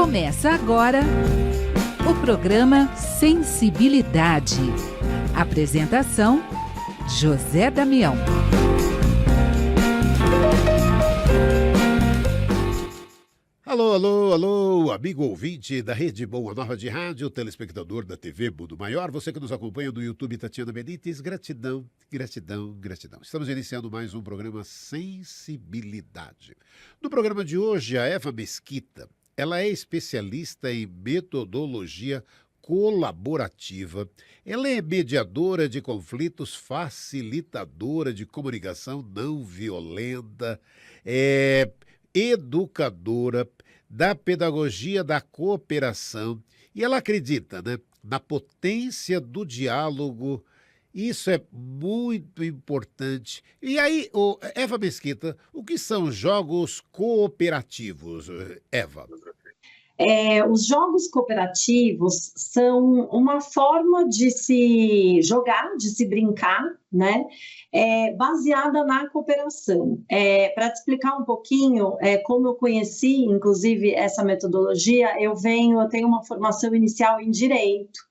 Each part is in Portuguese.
Começa agora o programa Sensibilidade. Apresentação: José Damião. Alô, alô, alô, amigo ouvinte da Rede Boa Nova de Rádio, telespectador da TV Mundo Maior, você que nos acompanha no YouTube Tatiana Benítez, gratidão, gratidão, gratidão. Estamos iniciando mais um programa Sensibilidade. No programa de hoje, a Eva Mesquita, ela é especialista em metodologia colaborativa, ela é mediadora de conflitos, facilitadora de comunicação não violenta, educadora da pedagogia da cooperação, e ela acredita, né, na potência do diálogo. Isso é muito importante. E aí, Eva Mesquita, o que são jogos cooperativos, Eva? Os jogos cooperativos são uma forma de se jogar, de se brincar, né? Baseada na cooperação. Para te explicar um pouquinho como eu conheci, inclusive, essa metodologia, eu tenho uma formação inicial em Direito.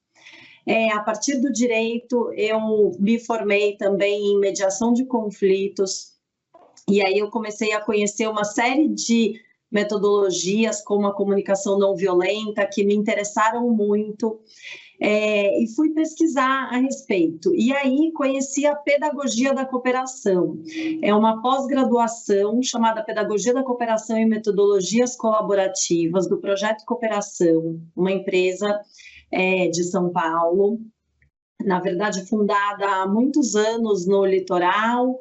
A partir do Direito, eu me formei também em mediação de conflitos, e aí eu comecei a conhecer uma série de metodologias como a comunicação não violenta, que me interessaram muito, e fui pesquisar a respeito. E aí conheci a pedagogia da cooperação. É uma pós-graduação chamada Pedagogia da Cooperação e Metodologias Colaborativas, do Projeto Cooperação, uma empresa de São Paulo, na verdade fundada há muitos anos no litoral,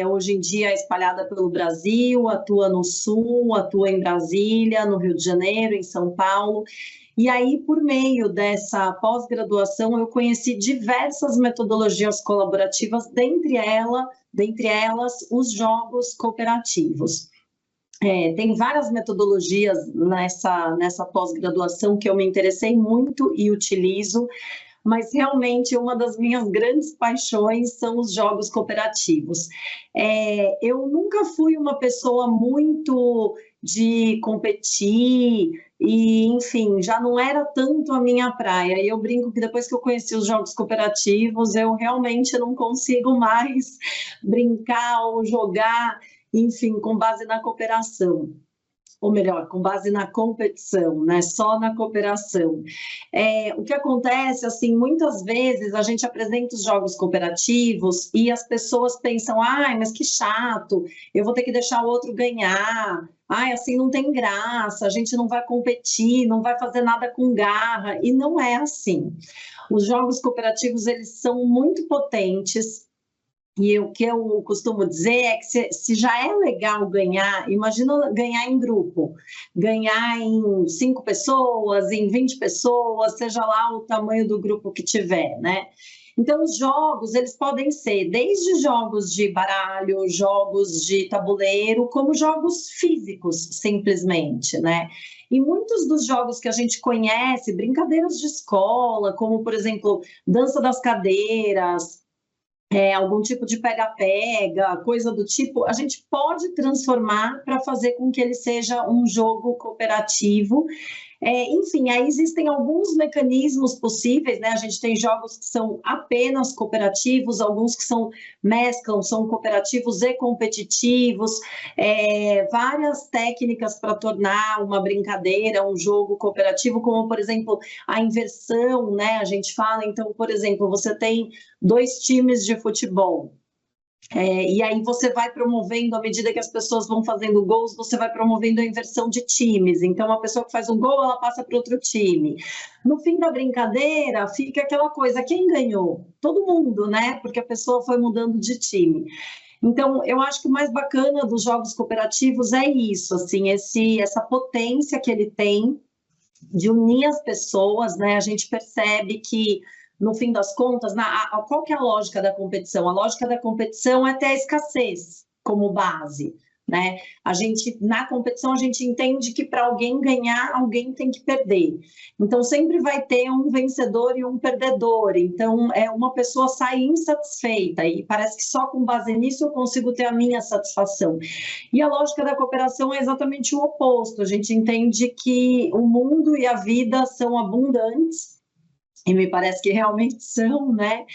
hoje em dia é espalhada pelo Brasil, atua no Sul, atua em Brasília, no Rio de Janeiro, em São Paulo. E aí, por meio dessa pós-graduação, eu conheci diversas metodologias colaborativas, dentre elas os jogos cooperativos. Tem várias metodologias nessa pós-graduação que eu me interessei muito e utilizo, mas realmente uma das minhas grandes paixões são os jogos cooperativos. Eu nunca fui uma pessoa muito de competir e, enfim, já não era tanto a minha praia. E eu brinco que depois que eu conheci os jogos cooperativos, eu realmente não consigo mais brincar ou jogar, enfim, com base na cooperação. Ou melhor, com base na competição, né? Só na cooperação. O que acontece, assim, muitas vezes a gente apresenta os jogos cooperativos e as pessoas pensam, ai, mas que chato, eu vou ter que deixar o outro ganhar, ai, assim não tem graça, a gente não vai competir, não vai fazer nada com garra, e não é assim. Os jogos cooperativos, eles são muito potentes. E o que eu costumo dizer é que se já é legal ganhar, imagina ganhar em grupo, ganhar em 5 pessoas, em 20 pessoas, seja lá o tamanho do grupo que tiver, né? Então, os jogos, eles podem ser desde jogos de baralho, jogos de tabuleiro, como jogos físicos, simplesmente, né? E muitos dos jogos que a gente conhece, brincadeiras de escola, como, por exemplo, dança das cadeiras, algum tipo de pega-pega, coisa do tipo, a gente pode transformar para fazer com que ele seja um jogo cooperativo. Enfim, aí existem alguns mecanismos possíveis, né? A gente tem jogos que são apenas cooperativos, alguns que mesclam, são cooperativos e competitivos, várias técnicas para tornar uma brincadeira, um jogo cooperativo, como, por exemplo, a inversão, né? A gente fala, então, por exemplo, você tem 2 times de futebol. E aí você vai promovendo, à medida que as pessoas vão fazendo gols, você vai promovendo a inversão de times. Então, a pessoa que faz um gol, ela passa para outro time. No fim da brincadeira, fica aquela coisa, quem ganhou? Todo mundo, né? Porque a pessoa foi mudando de time. Então, eu acho que o mais bacana dos jogos cooperativos é isso, assim, essa potência que ele tem de unir as pessoas, né? A gente percebe que, no fim das contas, qual que é a lógica da competição? A lógica da competição é ter a escassez como base, né? A gente, na competição, a gente entende que para alguém ganhar, alguém tem que perder. Então, sempre vai ter um vencedor e um perdedor. Então, uma pessoa sai insatisfeita e parece que só com base nisso eu consigo ter a minha satisfação. E a lógica da cooperação é exatamente o oposto. A gente entende que o mundo e a vida são abundantes, e me parece que realmente são, né?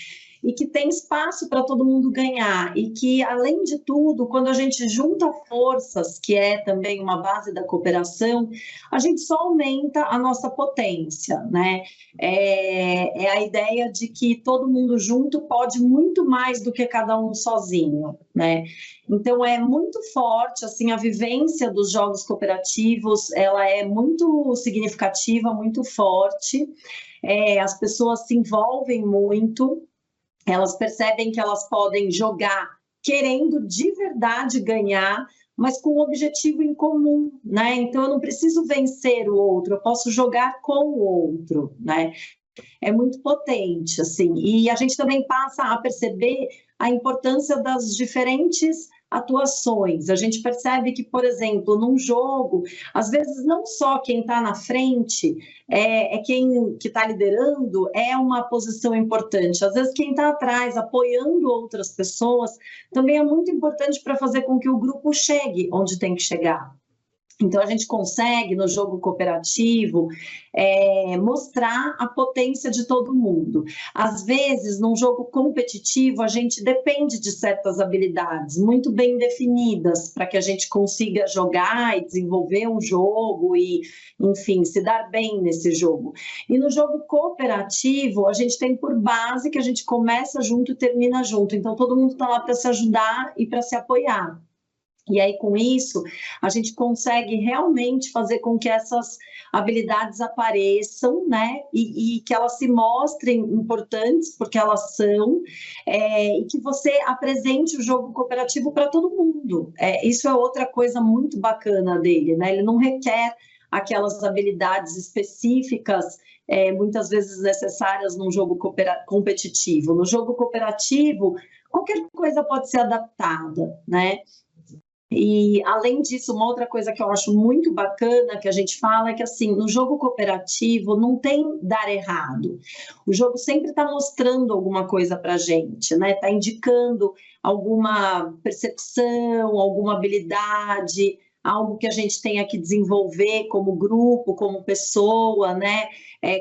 E que tem espaço para todo mundo ganhar, e que, além de tudo, quando a gente junta forças, que é também uma base da cooperação, a gente só aumenta a nossa potência, né? É a ideia de que todo mundo junto pode muito mais do que cada um sozinho, né? Então, é muito forte, assim, a vivência dos jogos cooperativos, ela é muito significativa, muito forte, as pessoas se envolvem muito, elas percebem que elas podem jogar querendo de verdade ganhar, mas com um objetivo em comum, né? Então, eu não preciso vencer o outro, eu posso jogar com o outro, né? É muito potente, assim. E a gente também passa a perceber a importância das diferentes atuações. A gente percebe que, por exemplo, num jogo, às vezes não só quem está na frente é quem que está liderando é uma posição importante. Às vezes quem está atrás, apoiando outras pessoas, também é muito importante para fazer com que o grupo chegue onde tem que chegar. Então, a gente consegue, no jogo cooperativo, mostrar a potência de todo mundo. Às vezes, num jogo competitivo, a gente depende de certas habilidades muito bem definidas para que a gente consiga jogar e desenvolver um jogo e, enfim, se dar bem nesse jogo. E no jogo cooperativo, a gente tem por base que a gente começa junto e termina junto. Então, todo mundo está lá para se ajudar e para se apoiar. E aí, com isso, a gente consegue realmente fazer com que essas habilidades apareçam, né? E que elas se mostrem importantes, porque elas são, e que você apresente o jogo cooperativo para todo mundo. Isso é outra coisa muito bacana dele, né? Ele não requer aquelas habilidades específicas, muitas vezes necessárias num jogo competitivo. No jogo cooperativo, qualquer coisa pode ser adaptada, né? E, além disso, uma outra coisa que eu acho muito bacana que a gente fala é que, assim, no jogo cooperativo não tem dar errado. O jogo sempre está mostrando alguma coisa para a gente, né? Está indicando alguma percepção, alguma habilidade, algo que a gente tenha que desenvolver como grupo, como pessoa, né?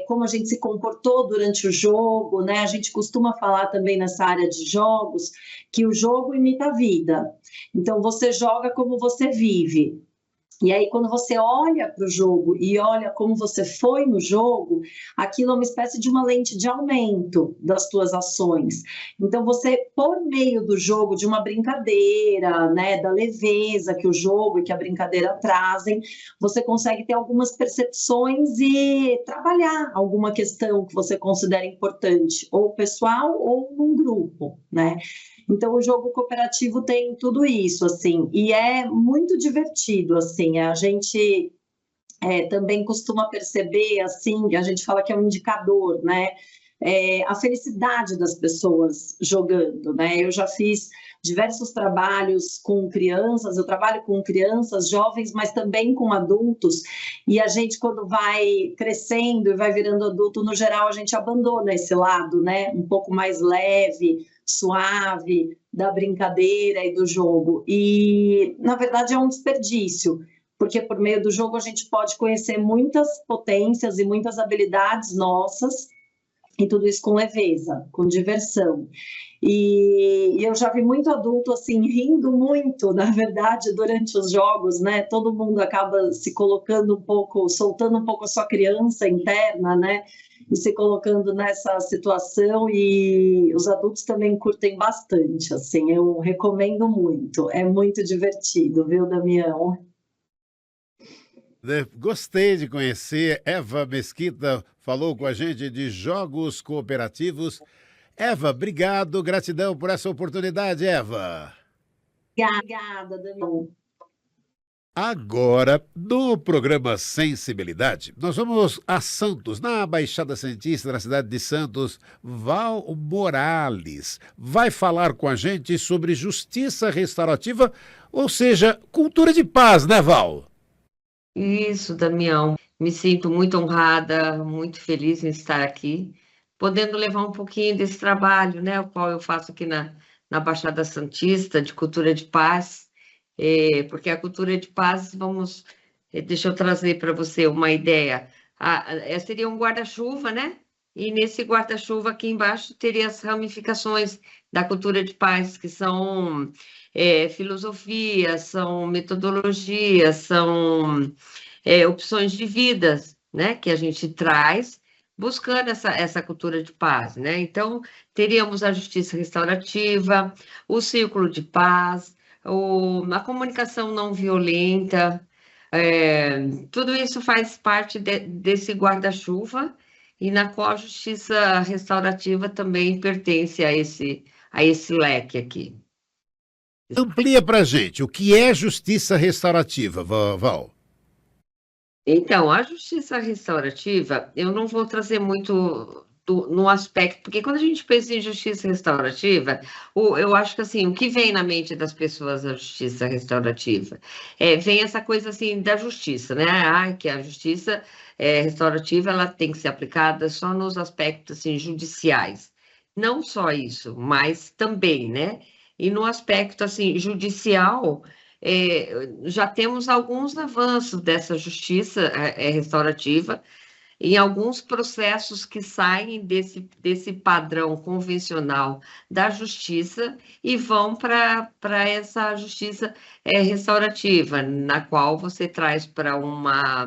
Como a gente se comportou durante o jogo, né? A gente costuma falar também nessa área de jogos que o jogo imita a vida. Então, você joga como você vive. E aí, quando você olha para o jogo e olha como você foi no jogo, aquilo é uma espécie de uma lente de aumento das tuas ações. Então, você, por meio do jogo, de uma brincadeira, né, da leveza que o jogo e que a brincadeira trazem, você consegue ter algumas percepções e trabalhar alguma questão que você considera importante, ou pessoal ou num grupo, né? Então, o jogo cooperativo tem tudo isso, assim, e é muito divertido, assim, a gente também costuma perceber, assim, a gente fala que é um indicador, né, a felicidade das pessoas jogando, né, eu já fiz diversos trabalhos com crianças, eu trabalho com crianças, jovens, mas também com adultos, e a gente, quando vai crescendo e vai virando adulto, no geral, a gente abandona esse lado, né, um pouco mais leve, suave, da brincadeira e do jogo. E, na verdade, é um desperdício, porque por meio do jogo a gente pode conhecer muitas potências e muitas habilidades nossas, e tudo isso com leveza, com diversão. E eu já vi muito adulto, assim, rindo muito, na verdade, durante os jogos, né? Todo mundo acaba se colocando um pouco, soltando um pouco a sua criança interna, né? E se colocando nessa situação, e os adultos também curtem bastante, assim, eu recomendo muito, é muito divertido, viu, Damião? Gostei de conhecer. Eva Mesquita falou com a gente de jogos cooperativos. Eva, obrigado, gratidão por essa oportunidade, Eva. Obrigada, Damião. Agora, no programa Sensibilidade, nós vamos a Santos, na Baixada Santista, na cidade de Santos. Val Morales vai falar com a gente sobre justiça restaurativa, ou seja, cultura de paz, né, Val? Isso, Damião. Me sinto muito honrada, muito feliz em estar aqui, podendo levar um pouquinho desse trabalho, né, o qual eu faço aqui na Baixada Santista, de cultura de paz, porque a cultura de paz, deixa eu trazer para você uma ideia. Seria um guarda-chuva, né? E nesse guarda-chuva aqui embaixo teria as ramificações da cultura de paz, que são filosofia, são metodologias, são opções de vidas, né, que a gente traz buscando essa cultura de paz, né? Então, teríamos a justiça restaurativa, o círculo de paz, a comunicação não violenta, tudo isso faz parte desse guarda-chuva e na qual a justiça restaurativa também pertence a esse leque aqui. Amplia para gente, o que é justiça restaurativa, Val? Então, a justiça restaurativa, eu não vou trazer muito no aspecto, porque quando a gente pensa em justiça restaurativa, eu acho que assim, o que vem na mente das pessoas da justiça restaurativa? Vem essa coisa assim da justiça, né? Que a justiça restaurativa ela tem que ser aplicada só nos aspectos assim, judiciais. Não só isso, mas também, né? E no aspecto assim, judicial já temos alguns avanços dessa justiça restaurativa em alguns processos que saem desse padrão convencional da justiça e vão para essa justiça restaurativa, na qual você traz para uma,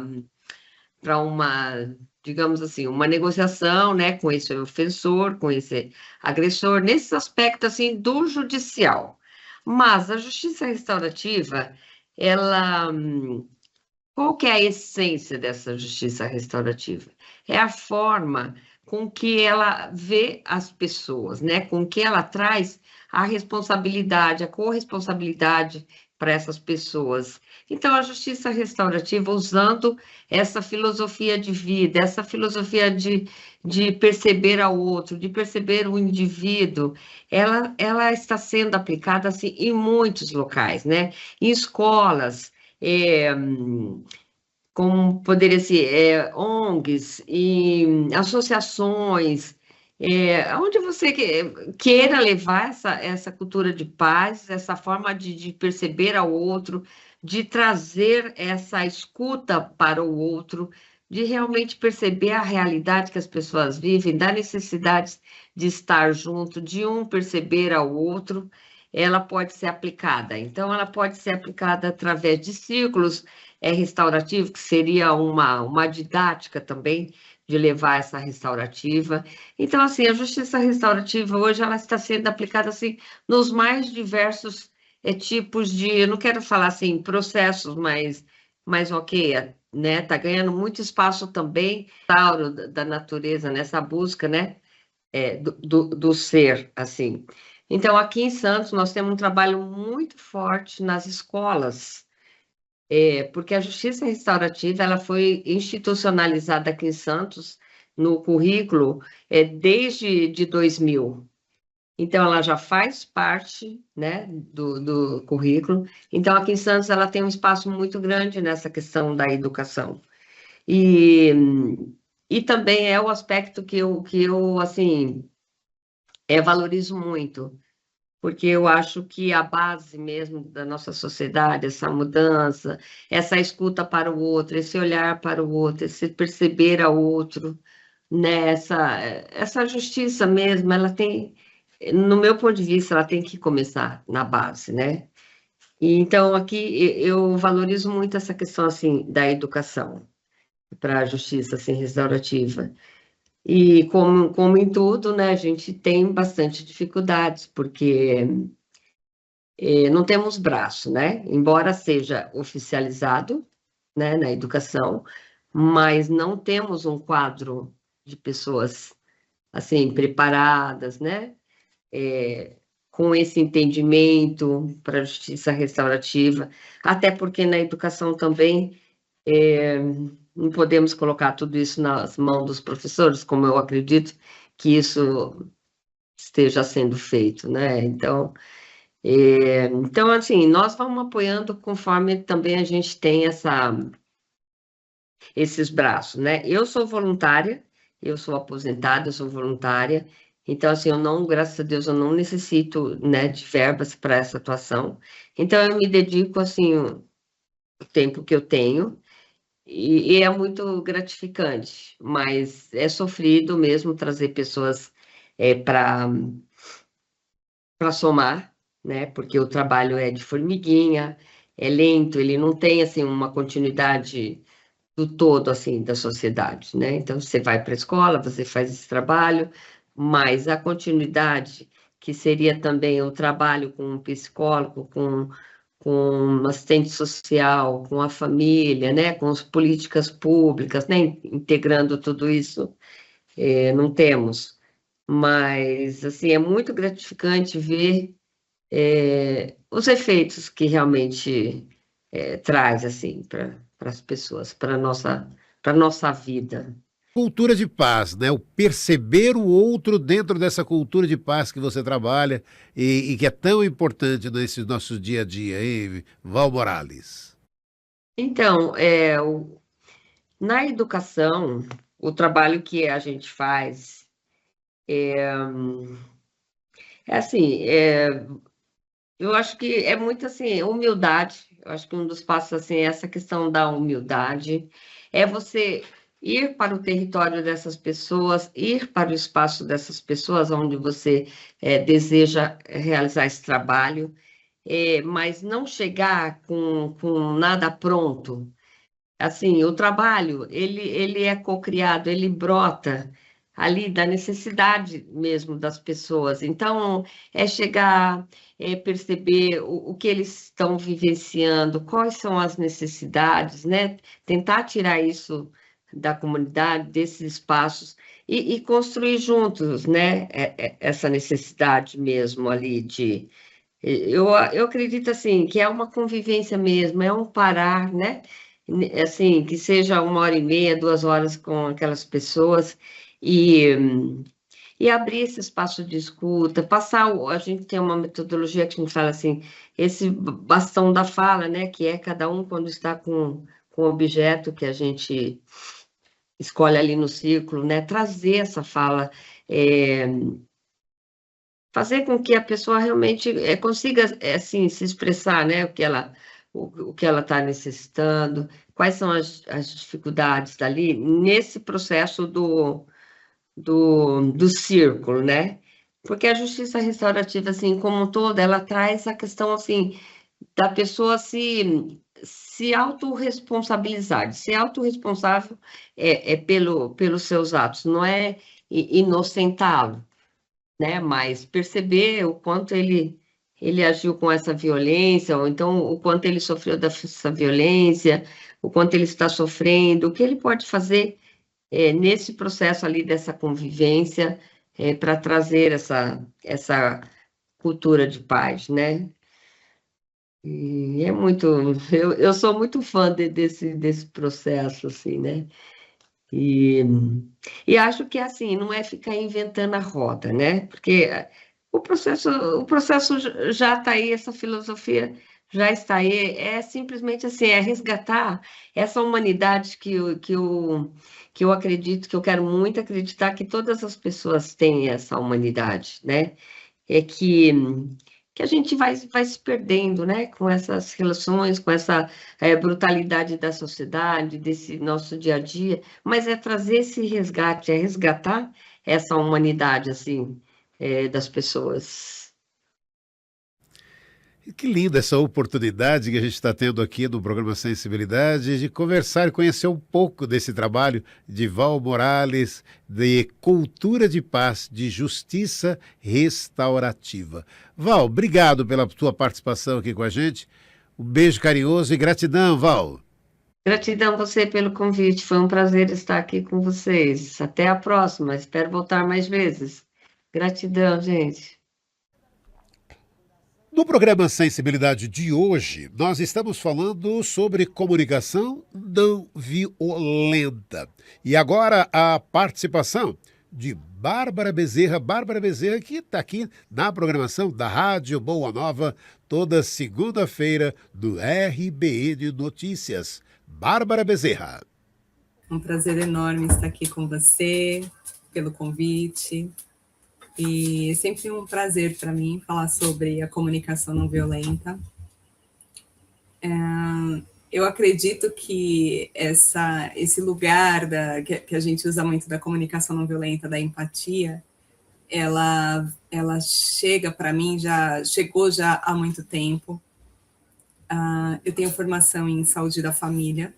digamos assim, uma negociação, né, com esse ofensor, com esse agressor, nesse aspecto assim do judicial. Mas a justiça restaurativa, ela, qual que é a essência dessa justiça restaurativa? É a forma com que ela vê as pessoas, né? Com que ela traz a responsabilidade, a corresponsabilidade para essas pessoas. Então, a justiça restaurativa, usando essa filosofia de vida, essa filosofia de perceber ao outro, de perceber o indivíduo, ela está sendo aplicada assim, em muitos locais, né? Em escolas, como poderia ser ONGs e associações, onde você queira levar essa cultura de paz, essa forma de perceber ao outro, de trazer essa escuta para o outro, de realmente perceber a realidade que as pessoas vivem, da necessidade de estar junto, de um perceber ao outro, ela pode ser aplicada. Então, ela pode ser aplicada através de círculos restaurativos, que seria uma didática também de levar essa restaurativa. Então, assim, a justiça restaurativa hoje ela está sendo aplicada assim nos mais diversos tipos de, eu não quero falar assim processos, mas ok, né? Está ganhando muito espaço também, da natureza nessa busca, né? Do ser, assim. Então, aqui em Santos nós temos um trabalho muito forte nas escolas. Porque a justiça restaurativa ela foi institucionalizada aqui em Santos no currículo desde de 2000. Então, ela já faz parte, né, do currículo. Então, aqui em Santos ela tem um espaço muito grande nessa questão da educação. E, e também é o aspecto que eu assim, valorizo muito, porque eu acho que a base mesmo da nossa sociedade, essa mudança, essa escuta para o outro, esse olhar para o outro, esse perceber ao outro, né? Essa justiça mesmo, ela tem, no meu ponto de vista, ela tem que começar na base, né? E, então, aqui eu valorizo muito essa questão, assim, da educação para a justiça, assim, restaurativa. E como em tudo, né, a gente tem bastante dificuldades, porque não temos braço, né? Embora seja oficializado, né, na educação, mas não temos um quadro de pessoas assim preparadas, né? com esse entendimento para a justiça restaurativa, até porque na educação também não podemos colocar tudo isso nas mãos dos professores, como eu acredito que isso esteja sendo feito, né? Então, assim, nós vamos apoiando conforme também a gente tem esses braços, né? Eu sou voluntária, eu sou aposentada, eu sou voluntária, então, assim, graças a Deus, eu não necessito, né, de verbas para essa atuação, então eu me dedico, assim, o tempo que eu tenho, e é muito gratificante, mas é sofrido mesmo trazer pessoas para somar, né? Porque o trabalho é de formiguinha, é lento, ele não tem assim uma continuidade do todo assim da sociedade, né? Então você vai para a escola, você faz esse trabalho, mas a continuidade que seria também o trabalho com um psicólogo, com um assistente social, com a família, né? Com as políticas públicas, né? Integrando tudo isso, não temos. Mas assim é muito gratificante ver os efeitos que realmente traz assim para as pessoas, para nossa vida. Cultura de paz, né? O perceber o outro dentro dessa cultura de paz que você trabalha e que é tão importante nesse nosso dia a dia, hein, Val Morales? Então, na educação, o trabalho que a gente faz assim, eu acho que é muito assim, humildade. Eu acho que um dos passos assim é essa questão da humildade, é você ir para o território dessas pessoas, ir para o espaço dessas pessoas onde você deseja realizar esse trabalho, mas não chegar com nada pronto. Assim, o trabalho, ele é cocriado, ele brota ali da necessidade mesmo das pessoas. Então, é chegar, perceber o que eles estão vivenciando, quais são as necessidades, né? Tentar tirar isso da comunidade, desses espaços, e construir juntos, né? Essa necessidade mesmo ali de... Eu acredito, assim, que é uma convivência mesmo, é um parar, né? Assim, que seja 1h30, 2 horas com aquelas pessoas e, e abrir esse espaço de escuta, a gente tem uma metodologia que a gente fala assim, esse bastão da fala, né, que é cada um quando está com o objeto que a gente escolhe ali no círculo, né, trazer essa fala, fazer com que a pessoa realmente consiga, assim, se expressar, né, o que ela está necessitando, quais são as dificuldades dali, nesse processo do círculo, né? Porque a justiça restaurativa, assim, como um todo, ela traz a questão, assim, da pessoa se autorresponsabilizar, de ser autorresponsável pelos seus atos, não é inocentá-lo, né? Mas perceber o quanto ele agiu com essa violência, ou então o quanto ele sofreu dessa violência, o quanto ele está sofrendo, o que ele pode fazer nesse processo ali dessa convivência para trazer essa cultura de paz, né? E é muito, eu sou muito fã desse processo, assim, né? E, e acho que assim, não é ficar inventando a roda, né? Porque o processo já está aí, essa filosofia já está aí, é simplesmente assim, é resgatar essa humanidade que eu acredito, que eu quero muito acreditar que todas as pessoas têm essa humanidade, né? É que a gente vai se perdendo, né, com essas relações, com essa brutalidade da sociedade, desse nosso dia a dia, mas é trazer esse resgate, é resgatar essa humanidade, assim, das pessoas. Que linda essa oportunidade que a gente está tendo aqui no programa Sensibilidade de conversar e conhecer um pouco desse trabalho de Val Morales, de cultura de paz, de justiça restaurativa. Val, obrigado pela tua participação aqui com a gente. Um beijo carinhoso e gratidão, Val. Gratidão a você pelo convite, foi um prazer estar aqui com vocês. Até a próxima, espero voltar mais vezes. Gratidão, gente. No programa Sensibilidade de hoje, nós estamos falando sobre comunicação não violenta. E agora a participação de Bárbara Bezerra. Bárbara Bezerra, que está aqui na programação da Rádio Boa Nova, toda segunda-feira, no RBN Notícias. Bárbara Bezerra. Um prazer enorme estar aqui com você, pelo convite. E é sempre um prazer para mim falar sobre a comunicação não violenta. Eu acredito que esse lugar que a gente usa muito da comunicação não violenta, da empatia, ela chega para mim, chegou já há muito tempo. Eu tenho formação em saúde da família,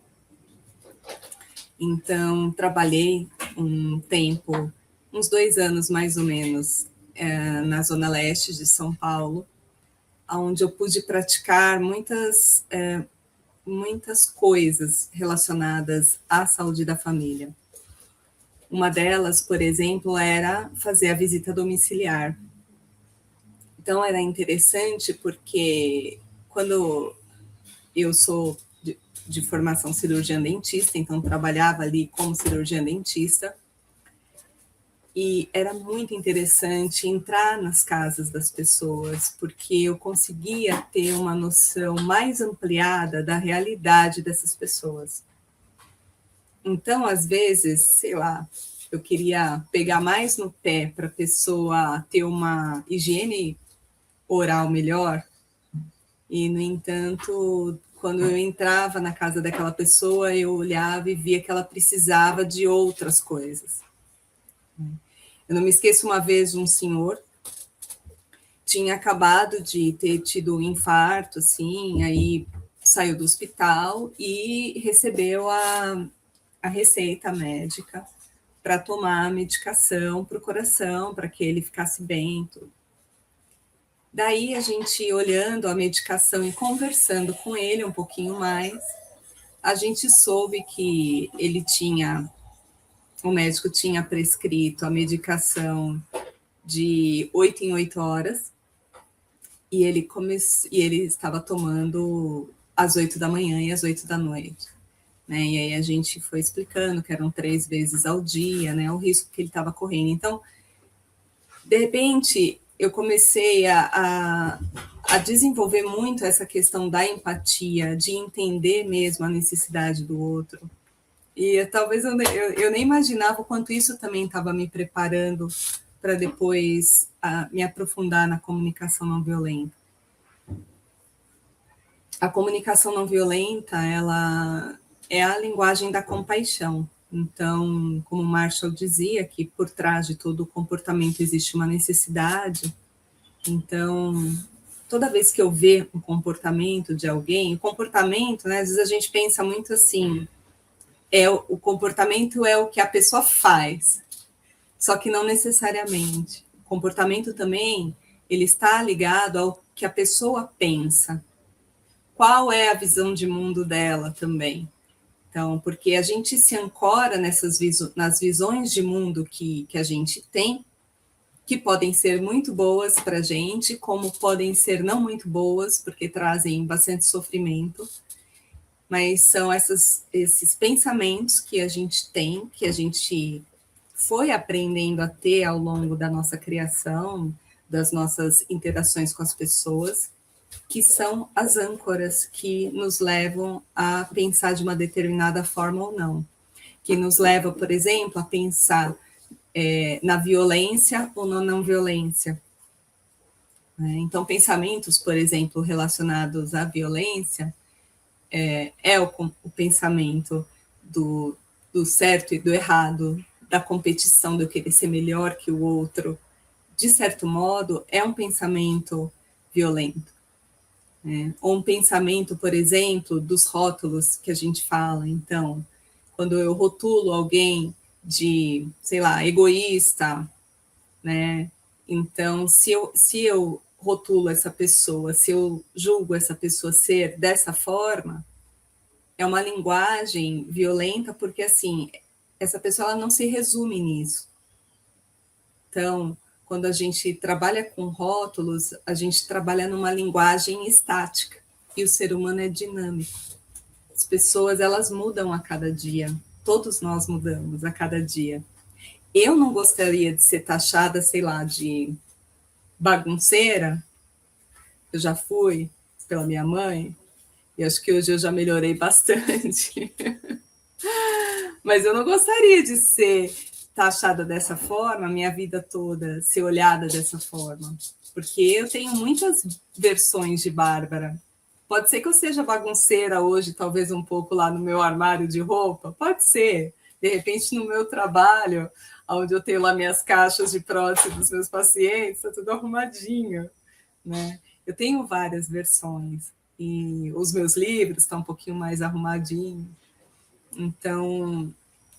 então trabalhei um tempo, uns 2 anos mais ou menos, na Zona Leste de São Paulo, onde eu pude praticar muitas coisas relacionadas à saúde da família. Uma delas, por exemplo, era fazer a visita domiciliar. Então, era interessante porque quando eu sou de formação cirurgiã dentista, então trabalhava ali como cirurgiã dentista, e era muito interessante entrar nas casas das pessoas, porque eu conseguia ter uma noção mais ampliada da realidade dessas pessoas. Então, às vezes, sei lá, eu queria pegar mais no pé para a pessoa ter uma higiene oral melhor, e, no entanto, quando eu entrava na casa daquela pessoa, eu olhava e via que ela precisava de outras coisas. Eu não me esqueço uma vez de um senhor, tinha acabado de ter tido um infarto, assim, aí saiu do hospital e recebeu a receita médica para tomar a medicação para o coração, para que ele ficasse bem. Tudo. Daí a gente olhando a medicação e conversando com ele um pouquinho mais, a gente soube que o médico tinha prescrito a medicação de 8 em 8 horas, e ele estava tomando às 8 da manhã e às 8 da noite. Né? E aí a gente foi explicando que eram 3 vezes ao dia, né? O risco que ele estava correndo. Então, de repente, eu comecei a desenvolver muito essa questão da empatia, de entender mesmo a necessidade do outro. E talvez eu nem imaginava o quanto isso também estava me preparando para depois me aprofundar na comunicação não violenta. A comunicação não violenta, ela é a linguagem da compaixão. Então, como Marshall dizia, que por trás de todo o comportamento existe uma necessidade. Então, toda vez que eu ver um comportamento de alguém, o comportamento, né, às vezes a gente pensa muito assim, o comportamento é o que a pessoa faz, só que não necessariamente. O comportamento também, ele está ligado ao que a pessoa pensa. Qual é a visão de mundo dela também? Então, porque a gente se ancora nas visões de mundo que a gente tem, que podem ser muito boas para a gente, como podem ser não muito boas, porque trazem bastante sofrimento, mas são esses pensamentos que a gente tem, que a gente foi aprendendo a ter ao longo da nossa criação, das nossas interações com as pessoas, que são as âncoras que nos levam a pensar de uma determinada forma ou não. Que nos leva, por exemplo, a pensar na violência ou na não violência. Então, pensamentos, por exemplo, relacionados à violência, o pensamento do certo e do errado, da competição, do querer ser melhor que o outro, de certo modo, é um pensamento violento. Ou um pensamento, por exemplo, dos rótulos que a gente fala. Então, quando eu rotulo alguém de, sei lá, egoísta, né? Então, se eu rotulo essa pessoa, se eu julgo essa pessoa ser dessa forma, é uma linguagem violenta, porque, assim, essa pessoa ela não se resume nisso. Então, quando a gente trabalha com rótulos, a gente trabalha numa linguagem estática, e o ser humano é dinâmico. As pessoas, elas mudam a cada dia, todos nós mudamos a cada dia. Eu não gostaria de ser taxada, sei lá, de bagunceira, eu já fui pela minha mãe, e acho que hoje eu já melhorei bastante. Mas eu não gostaria de ser taxada dessa forma, minha vida toda, ser olhada dessa forma. Porque eu tenho muitas versões de Bárbara. Pode ser que eu seja bagunceira hoje, talvez um pouco lá no meu armário de roupa, pode ser. De repente, no meu trabalho, onde eu tenho lá minhas caixas de prótese dos meus pacientes, está tudo arrumadinho, né? Eu tenho várias versões, e os meus livros estão um pouquinho mais arrumadinhos. Então,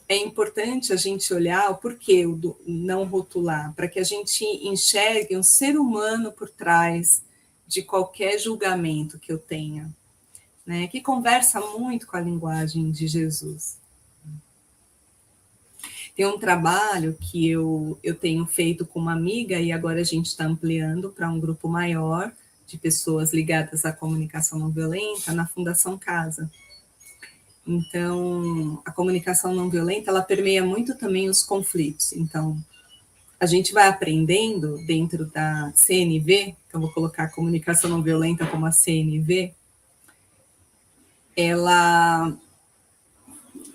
é importante a gente olhar o porquê do não rotular, para que a gente enxergue um ser humano por trás de qualquer julgamento que eu tenha, né? Que conversa muito com a linguagem de Jesus. Tem um trabalho que eu tenho feito com uma amiga, e agora a gente está ampliando para um grupo maior de pessoas ligadas à comunicação não violenta na Fundação Casa. Então, a comunicação não violenta, ela permeia muito também os conflitos. Então, a gente vai aprendendo dentro da CNV, então vou colocar a comunicação não violenta como a CNV, ela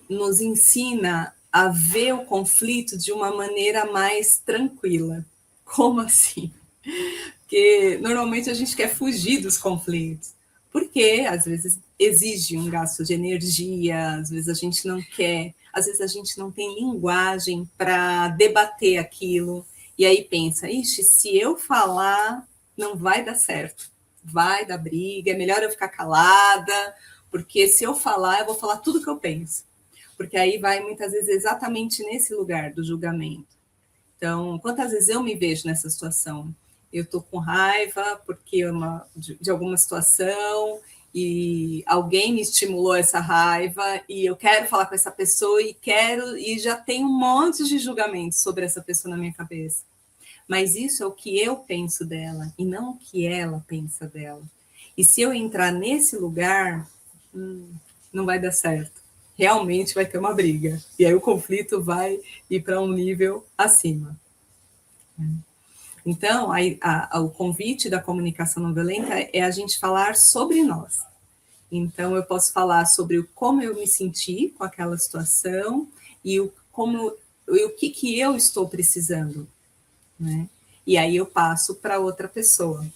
nos ensina a ver o conflito de uma maneira mais tranquila. Como assim? Porque normalmente a gente quer fugir dos conflitos, porque às vezes exige um gasto de energia, às vezes a gente não quer, às vezes a gente não tem linguagem para debater aquilo, e aí pensa, ixi, se eu falar, não vai dar certo, vai dar briga, é melhor eu ficar calada, porque se eu falar, eu vou falar tudo que eu penso, porque aí vai muitas vezes exatamente nesse lugar do julgamento. Então, quantas vezes eu me vejo nessa situação? Eu estou com raiva porque de alguma situação, e alguém me estimulou essa raiva, e eu quero falar com essa pessoa, e já tem um monte de julgamentos sobre essa pessoa na minha cabeça. Mas isso é o que eu penso dela, e não o que ela pensa dela. E se eu entrar nesse lugar, não vai dar certo. Realmente vai ter uma briga. E aí o conflito vai ir para um nível acima. Então, o convite da comunicação não violenta é a gente falar sobre nós. Então, eu posso falar sobre como eu me senti com aquela situação e o que eu estou precisando, né? E aí eu passo para outra pessoa.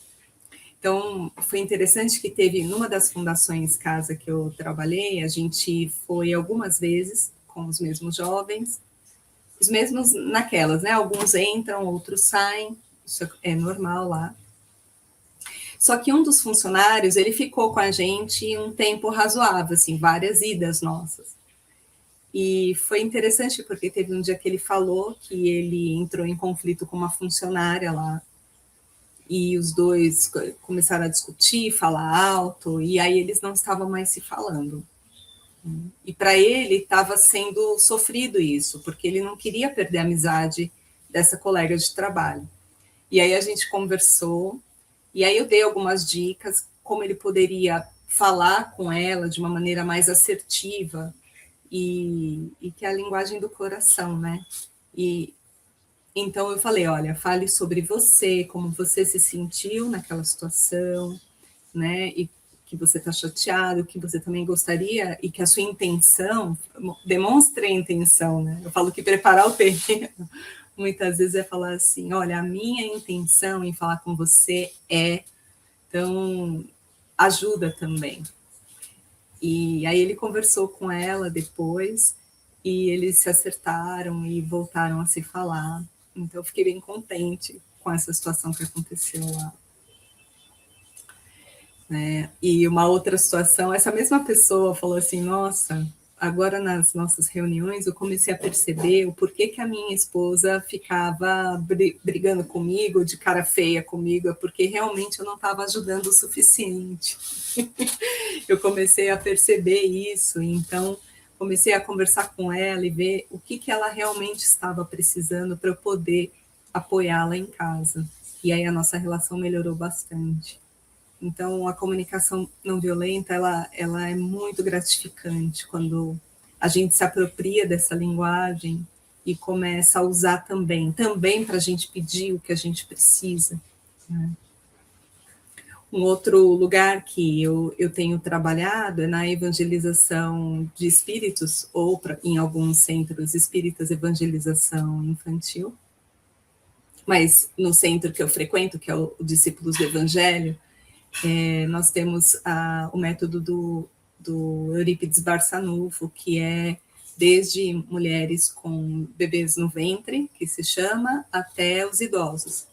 Então, foi interessante que teve, numa das fundações Casa que eu trabalhei, a gente foi algumas vezes com os mesmos jovens, os mesmos naquelas, né? Alguns entram, outros saem, isso é normal lá. Só que um dos funcionários, ele ficou com a gente um tempo razoável, assim, várias idas nossas. E foi interessante porque teve um dia que ele falou que ele entrou em conflito com uma funcionária lá, e os dois começaram a discutir, falar alto, e aí eles não estavam mais se falando. E para ele estava sendo sofrido isso, porque ele não queria perder a amizade dessa colega de trabalho. E aí a gente conversou, e aí eu dei algumas dicas, como ele poderia falar com ela de uma maneira mais assertiva, e que é a linguagem do coração, né? E então eu falei, olha, fale sobre você, como você se sentiu naquela situação, né? E que você está chateado, que você também gostaria, e que a sua intenção, demonstre a intenção, né? Eu falo que preparar o terreno, muitas vezes é falar assim, olha, a minha intenção em falar com você é, então, ajuda também. E aí ele conversou com ela depois, e eles se acertaram e voltaram a se falar. Então, eu fiquei bem contente com essa situação que aconteceu lá. E uma outra situação, essa mesma pessoa falou assim, nossa, agora nas nossas reuniões eu comecei a perceber o porquê que a minha esposa ficava brigando comigo, de cara feia comigo, é porque realmente eu não estava ajudando o suficiente. Eu comecei a perceber isso, então comecei a conversar com ela e ver o que ela realmente estava precisando para eu poder apoiá-la em casa. E aí a nossa relação melhorou bastante. Então, a comunicação não violenta, ela é muito gratificante quando a gente se apropria dessa linguagem e começa a usar também para a gente pedir o que a gente precisa, né? Um outro lugar que eu tenho trabalhado é na evangelização de espíritos, ou em alguns centros espíritas, evangelização infantil. Mas no centro que eu frequento, que é o Discípulos do Evangelho, nós temos o método do Eurípides Barçanufo, que é desde mulheres com bebês no ventre, que se chama, até os idosos.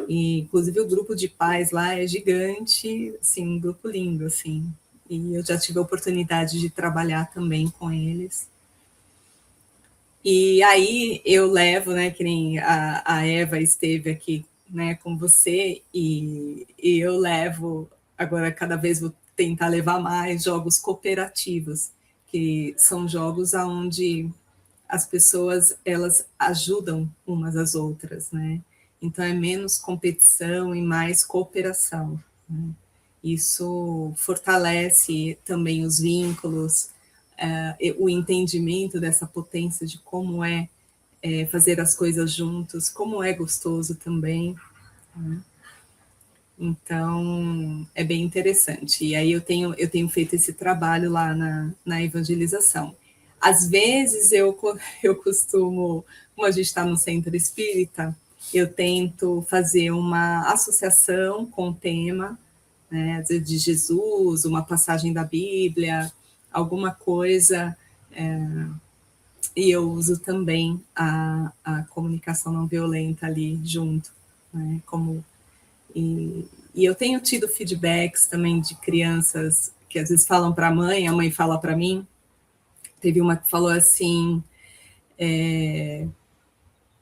E, inclusive, o grupo de pais lá é gigante, assim, um grupo lindo, assim. E eu já tive a oportunidade de trabalhar também com eles. E aí eu levo, né, que nem a Eva esteve aqui, né, com você, e eu levo, agora cada vez vou tentar levar mais jogos cooperativos, que são jogos onde as pessoas, elas ajudam umas às outras, né? Então é menos competição e mais cooperação, né? Isso fortalece também os vínculos, o entendimento dessa potência de como fazer as coisas juntos, como é gostoso também, né? Então, é bem interessante. E aí eu tenho feito esse trabalho lá na evangelização. Às vezes eu costumo, como a gente está no centro espírita, eu tento fazer uma associação com o tema, né, às vezes de Jesus, uma passagem da Bíblia, alguma coisa, e eu uso também a comunicação não violenta ali junto, né, e eu tenho tido feedbacks também de crianças que às vezes falam para a mãe fala para mim. Teve uma que falou assim,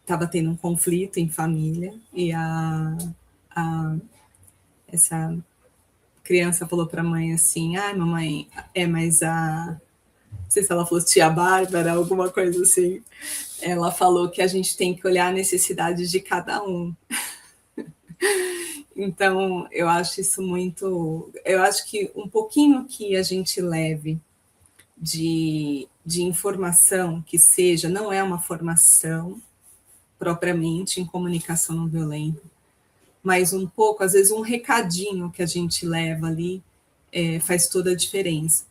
estava tendo um conflito em família, e essa criança falou para a mãe assim, mamãe, mas não sei se ela falou tia Bárbara, alguma coisa assim, ela falou que a gente tem que olhar a necessidade de cada um. Então, eu acho isso muito... Eu acho que um pouquinho que a gente leve de informação que seja, não é uma formação propriamente em comunicação não violenta, mas um pouco, às vezes um recadinho que a gente leva ali faz toda a diferença.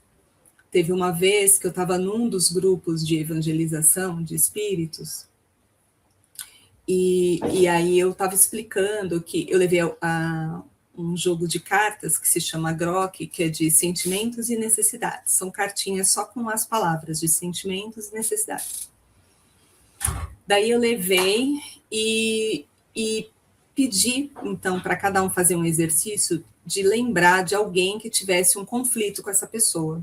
Teve uma vez que eu estava num dos grupos de evangelização de espíritos, e aí eu estava explicando que eu levei um jogo de cartas que se chama Grok, que é de sentimentos e necessidades. São cartinhas só com as palavras de sentimentos e necessidades. Daí eu levei e pedi, então, para cada um fazer um exercício de lembrar de alguém que tivesse um conflito com essa pessoa.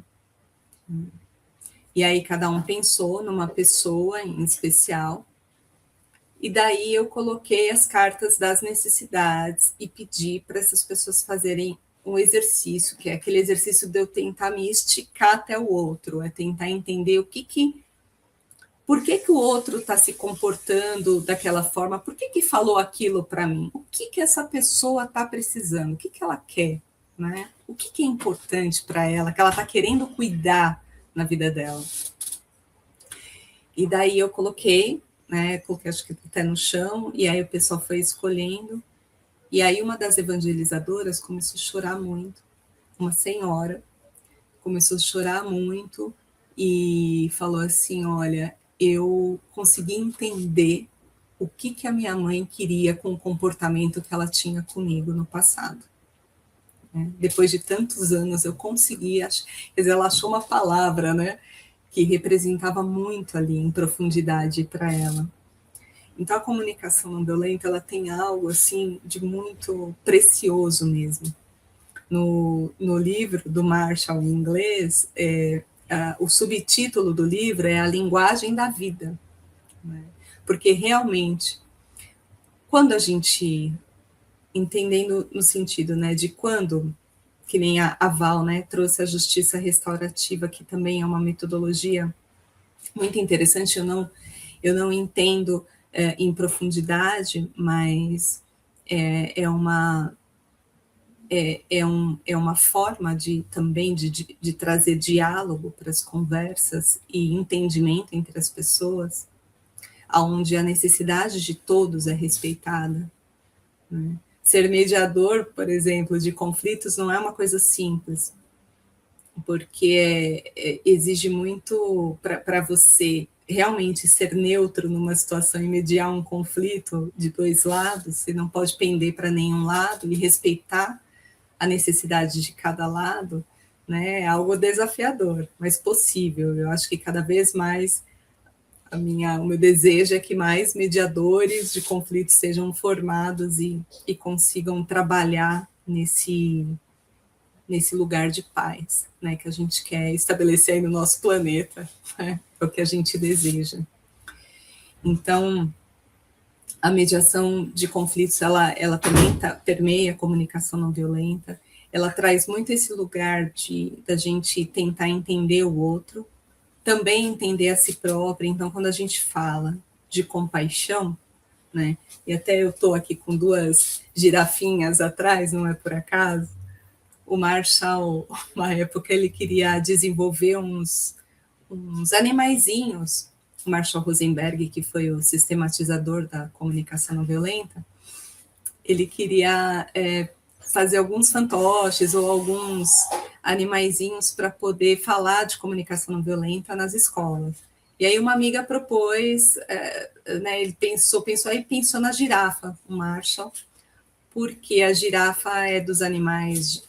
E aí cada um pensou numa pessoa em especial, e daí eu coloquei as cartas das necessidades e pedi para essas pessoas fazerem um exercício, que é aquele exercício de eu tentar me esticar até o outro, é tentar entender por que o outro está se comportando daquela forma, por que falou aquilo para mim, o que essa pessoa está precisando, o que ela quer, né? O que é importante para ela, que ela está querendo cuidar na vida dela. E daí eu coloquei acho que até no chão, e aí o pessoal foi escolhendo, e aí uma das evangelizadoras começou a chorar muito, uma senhora, começou a chorar muito, e falou assim, olha, eu consegui entender o que a minha mãe queria com o comportamento que ela tinha comigo no passado. Depois de tantos anos, eu consegui, quer dizer, ela achou uma palavra, né, que representava muito ali em profundidade para ela. Então, a comunicação não violenta, ela tem algo assim de muito precioso mesmo. No livro do Marshall em inglês, o subtítulo do livro é A Linguagem da Vida, né? Porque realmente, quando a gente, entendendo no sentido, né, de quando, que nem a Val, né, trouxe a justiça restaurativa, que também é uma metodologia muito interessante, eu não entendo em profundidade, mas é uma forma também de trazer diálogo para as conversas e entendimento entre as pessoas, onde a necessidade de todos é respeitada, né? Ser mediador, por exemplo, de conflitos não é uma coisa simples, porque exige muito para você realmente ser neutro numa situação e mediar um conflito de dois lados. Você não pode pender para nenhum lado e respeitar a necessidade de cada lado, né? É algo desafiador, mas possível. Eu acho que cada vez mais o meu desejo é que mais mediadores de conflitos sejam formados e consigam trabalhar nesse lugar de paz, né, que a gente quer estabelecer aí no nosso planeta, né, é o que a gente deseja. Então, a mediação de conflitos, ela também permeia a comunicação não violenta, ela traz muito esse lugar da gente tentar entender o outro, também entender a si própria. Então, quando a gente fala de compaixão, né, e até eu estou aqui com 2 girafinhas atrás, não é por acaso, o Marshall, uma época, ele queria desenvolver uns animaizinhos. O Marshall Rosenberg, que foi o sistematizador da comunicação não violenta, ele queria fazer alguns fantoches ou alguns animaizinhos para poder falar de comunicação não violenta nas escolas. E aí uma amiga propôs, né, ele pensou na girafa, o Marshall, porque a girafa é dos animais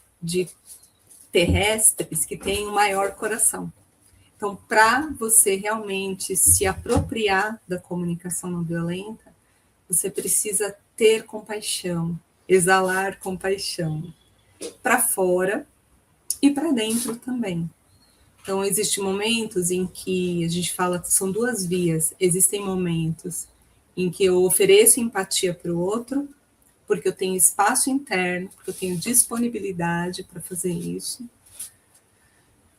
terrestres que tem o maior coração. Então, para você realmente se apropriar da comunicação não violenta, você precisa ter compaixão, exalar compaixão, para fora e para dentro também. Então, existem momentos em que a gente fala que são 2 vias. Existem momentos em que eu ofereço empatia para o outro, porque eu tenho espaço interno, porque eu tenho disponibilidade para fazer isso.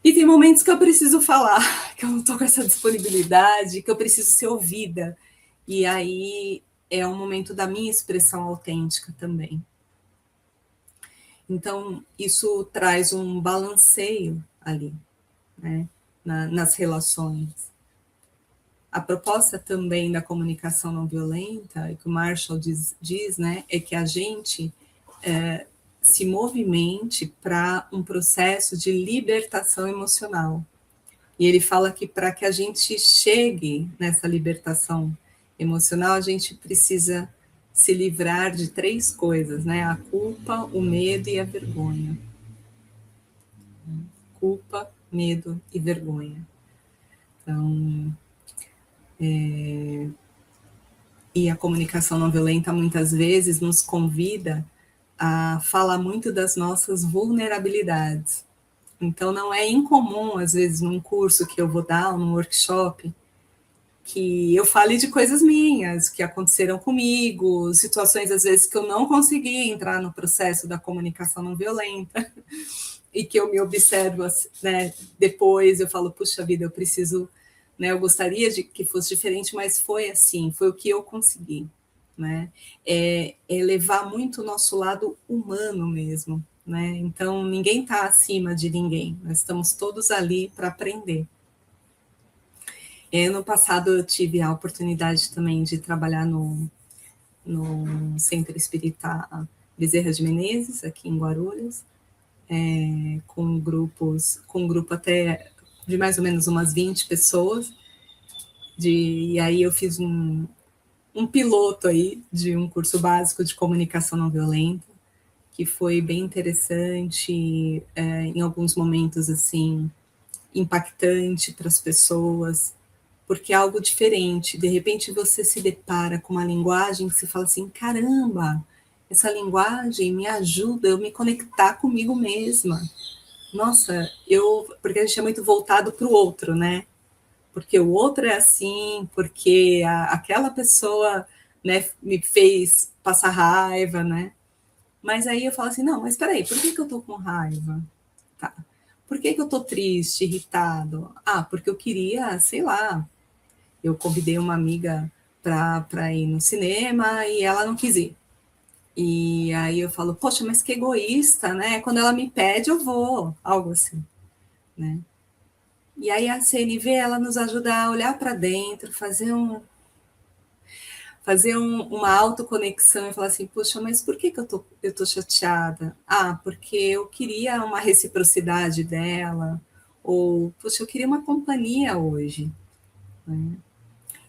E tem momentos que eu preciso falar, que eu não estou com essa disponibilidade, que eu preciso ser ouvida. E aí é um momento da minha expressão autêntica também. Então, isso traz um balanceio ali, né, nas relações. A proposta também da comunicação não violenta, que o Marshall diz, né, é que a gente se movimente para um processo de libertação emocional. E ele fala que para que a gente chegue nessa libertação emocional, a gente precisa se livrar de 3 coisas, né? A culpa, o medo e a vergonha. Culpa, medo e vergonha. Então, e a comunicação não violenta muitas vezes nos convida a falar muito das nossas vulnerabilidades. Então, não é incomum, às vezes, num curso que eu vou dar, ou num workshop, que eu fale de coisas minhas, que aconteceram comigo, situações, às vezes, que eu não consegui entrar no processo da comunicação não violenta, e que eu me observo, né, depois, eu falo, puxa vida, eu preciso, né, eu gostaria de que fosse diferente, mas foi assim, foi o que eu consegui, né? É levar muito o nosso lado humano mesmo, né? Então, ninguém está acima de ninguém, nós estamos todos ali para aprender. No passado, eu tive a oportunidade também de trabalhar no Centro Espírita Bezerra de Menezes, aqui em Guarulhos, com um grupo até de mais ou menos umas 20 pessoas, e aí eu fiz um piloto aí de um curso básico de comunicação não violenta, que foi bem interessante, em alguns momentos, assim, impactante para as pessoas, porque é algo diferente. De repente você se depara com uma linguagem que você fala assim, caramba, essa linguagem me ajuda a eu me conectar comigo mesma. Nossa, porque a gente é muito voltado para o outro, né? Porque o outro é assim, porque aquela pessoa, né, me fez passar raiva, né? Mas aí eu falo assim, não, mas espera aí, por que eu estou com raiva? Tá. Por que eu estou triste, irritado? Ah, porque eu queria, sei lá, eu convidei uma amiga para ir no cinema e ela não quis ir. E aí eu falo, poxa, mas que egoísta, né? Quando ela me pede, eu vou, algo assim, né? E aí a CNV, ela nos ajuda a olhar para dentro, uma autoconexão e falar assim, poxa, mas por que eu tô chateada? Ah, porque eu queria uma reciprocidade dela, ou, poxa, eu queria uma companhia hoje, né?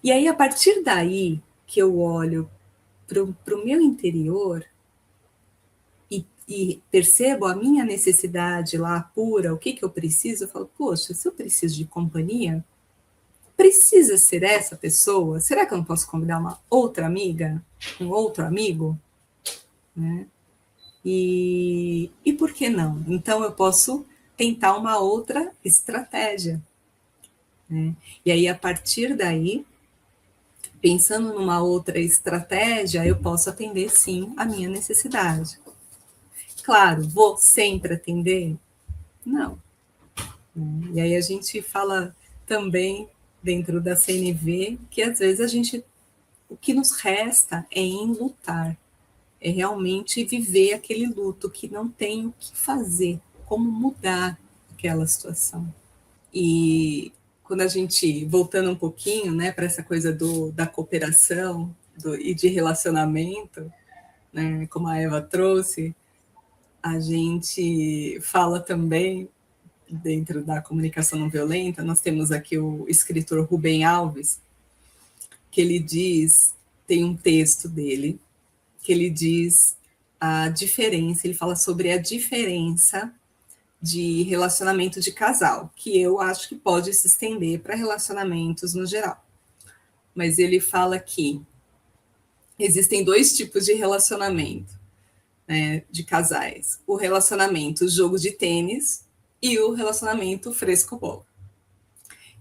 E aí, a partir daí, que eu olho para o meu interior e percebo a minha necessidade lá pura, o que eu preciso, eu falo, poxa, se eu preciso de companhia, precisa ser essa pessoa? Será que eu não posso convidar uma outra amiga, um outro amigo? Né? E por que não? Então eu posso tentar uma outra estratégia. Né? E aí, a partir daí, pensando numa outra estratégia, eu posso atender, sim, a minha necessidade. Claro, vou sempre atender? Não. E aí a gente fala também, dentro da CNV, que às vezes o que nos resta é enlutar, é realmente viver aquele luto que não tem o que fazer, como mudar aquela situação. E quando a gente, voltando um pouquinho, né, para essa coisa da cooperação e de relacionamento, né, como a Eva trouxe, a gente fala também, dentro da comunicação não violenta, nós temos aqui o escritor Rubem Alves, que ele diz, tem um texto dele, que ele diz a diferença, ele fala sobre a diferença de relacionamento de casal, que eu acho que pode se estender para relacionamentos no geral. Mas ele fala que existem 2 tipos de relacionamento, né, de casais. O relacionamento jogo de tênis e o relacionamento frescobol.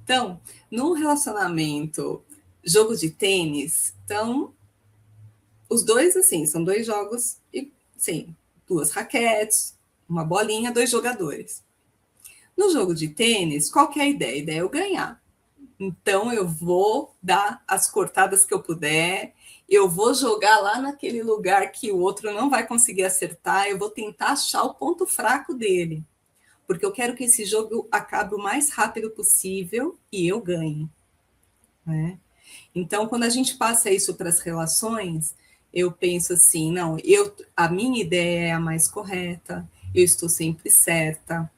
Então, no relacionamento jogo de tênis, então, os dois, assim, são 2 jogos, e, sim, 2 raquetes, uma bolinha, 2 jogadores. No jogo de tênis, qual que é a ideia? A ideia é eu ganhar. Então, eu vou dar as cortadas que eu puder, eu vou jogar lá naquele lugar que o outro não vai conseguir acertar, eu vou tentar achar o ponto fraco dele, porque eu quero que esse jogo acabe o mais rápido possível e eu ganhe. Né? Então, quando a gente passa isso para as relações, eu penso assim, não, a minha ideia é a mais correta, eu estou sempre certa,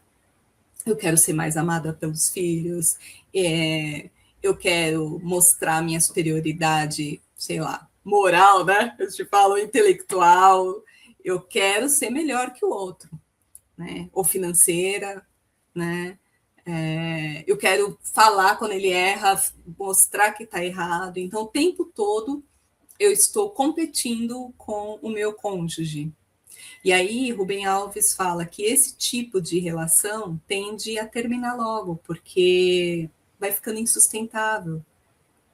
eu quero ser mais amada pelos filhos, eu quero mostrar a minha superioridade, sei lá, moral, né? Eu te falo, intelectual, eu quero ser melhor que o outro, né? Ou financeira, né? Eu quero falar quando ele erra, mostrar que está errado. Então, o tempo todo, eu estou competindo com o meu cônjuge. E aí, Rubem Alves fala que esse tipo de relação tende a terminar logo, porque vai ficando insustentável.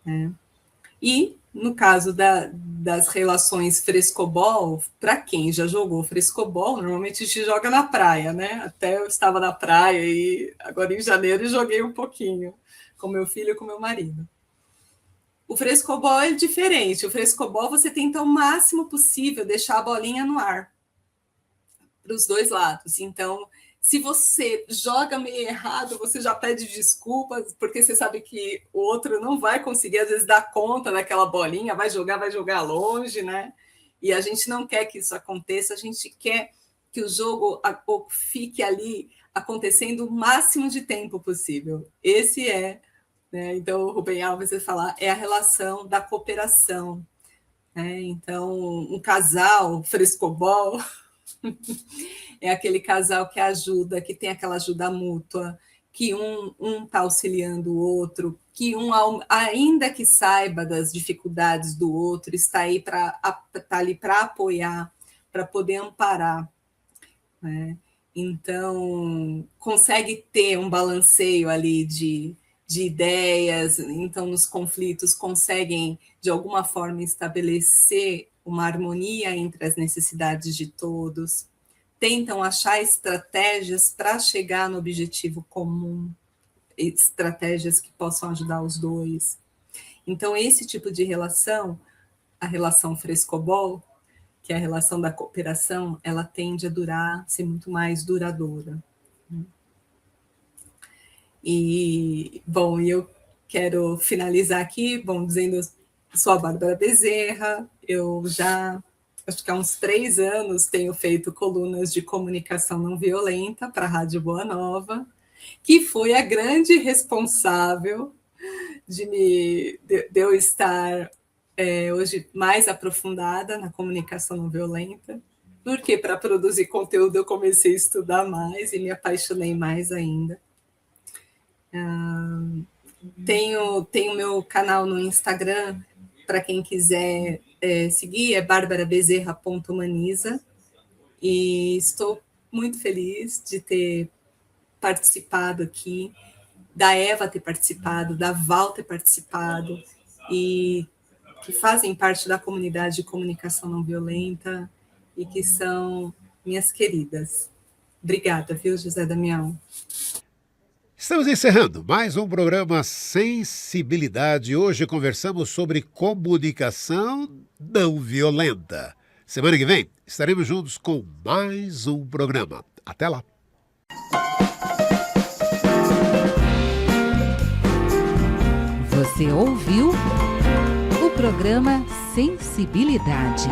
Né? E, no caso das relações frescobol, para quem já jogou frescobol, normalmente a gente joga na praia, né? Até eu estava na praia e agora em janeiro joguei um pouquinho com meu filho e com meu marido. O frescobol é diferente. O frescobol você tenta o máximo possível deixar a bolinha no ar para os 2 lados. Então, se você joga meio errado, você já pede desculpas, porque você sabe que o outro não vai conseguir, às vezes, dar conta daquela bolinha, vai jogar longe, né? E a gente não quer que isso aconteça, a gente quer que o jogo fique ali acontecendo o máximo de tempo possível. Esse é, né? Então, o Rubem Alves vai falar, é a relação da cooperação. Né? Então, um casal frescobol é aquele casal que ajuda, que tem aquela ajuda mútua, que um está auxiliando o outro, que ainda que saiba das dificuldades do outro, está ali para apoiar, para poder amparar. Né? Então, consegue ter um balanceio ali de ideias, então nos conflitos conseguem, de alguma forma, estabelecer uma harmonia entre as necessidades de todos, tentam achar estratégias para chegar no objetivo comum, estratégias que possam ajudar os dois. Então, esse tipo de relação, a relação frescobol, que é a relação da cooperação, ela tende a durar, ser muito mais duradoura. E, bom, eu quero finalizar aqui, dizendo, sou a Bárbara Bezerra, eu já, acho que há uns 3 anos, tenho feito colunas de comunicação não violenta para a Rádio Boa Nova, que foi a grande responsável de eu estar hoje mais aprofundada na comunicação não violenta, porque para produzir conteúdo eu comecei a estudar mais e me apaixonei mais ainda. Tenho meu canal no Instagram, para quem quiser seguir, é barbarabezerra.humaniza, e estou muito feliz de ter participado aqui, da Eva ter participado, da Val ter participado, e que fazem parte da comunidade de comunicação não violenta e que são minhas queridas. Obrigada, viu, José Damião? Estamos encerrando mais um programa Sensibilidade. Hoje conversamos sobre comunicação não violenta. Semana que vem estaremos juntos com mais um programa. Até lá! Você ouviu o programa Sensibilidade.